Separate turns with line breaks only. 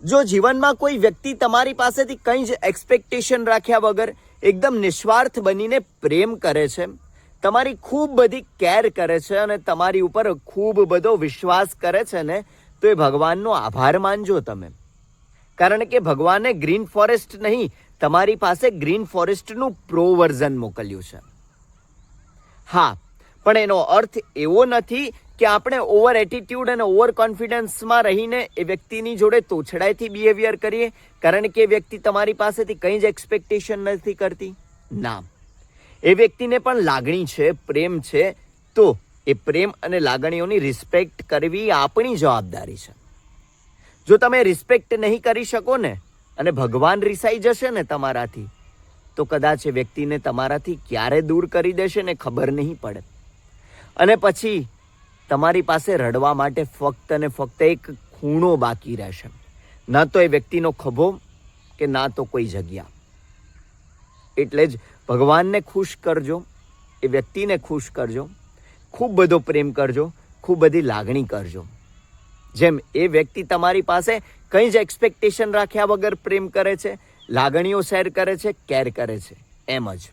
જો જીવનમાં કોઈ વ્યક્તિ તમારી પાસેથી કંઈ જ એક્સપેક્ટેશન રાખ્યા વગર એકદમ નિસ્વાર્થ બનીને પ્રેમ કરે છે, તમારી ખૂબ બધી કેર કરે છે અને તમારી ઉપર ખૂબ બધો વિશ્વાસ કરે છે ને, તો એ ભગવાનનો આભાર માનજો તમે. કારણ કે ભગવાને ગ્રીન ફોરેસ્ટ નહીં, તમારી પાસે ગ્રીન ફોરેસ્ટનું પ્રો વર્ઝન મોકલ્યું છે. હા, પણ એનો અર્થ એવો નથી કે આપણે ઓવર એટીટ્યુડ અને ઓવર કોન્ફિડન્સમાં રહીને એ વ્યક્તિની જોડે તોછડાઈથી બિહેવિયર કરીએ કારણ કે એ વ્યક્તિ તમારી પાસેથી કંઈ જ એક્સપેક્ટેશન નથી કરતી. ના, એ વ્યક્તિને પણ લાગણી છે, પ્રેમ છે, તો એ પ્રેમ અને લાગણીઓની રિસ્પેક્ટ કરવી આપણી જવાબદારી છે. જો તમે રિસ્પેક્ટ નહીં કરી શકો ને અને ભગવાન રિસાઈ જશે ને તમારાથી, તો કદાચ એ વ્યક્તિને તમારાથી ક્યારે દૂર કરી દેશે ને ખબર નહીં પડે. અને પછી તમારી પાસે રડવા માટે ફક્ત અને ફક્ત એક ખૂણો બાકી રહેશે, ના તો એ વ્યક્તિનો ખભો કે ના તો કોઈ જગ્યા. એટલે જ ભગવાનને ખુશ કરજો, એ વ્યક્તિને ખુશ કરજો, ખૂબ બધો પ્રેમ કરજો, ખૂબ બધી લાગણી કરજો. જેમ એ વ્યક્તિ તમારી પાસે કંઈ જ એક્સપેક્ટેશન રાખ્યા વગર પ્રેમ કરે છે, લાગણીઓ શેર કરે છે, કેર કરે છે, એમ જ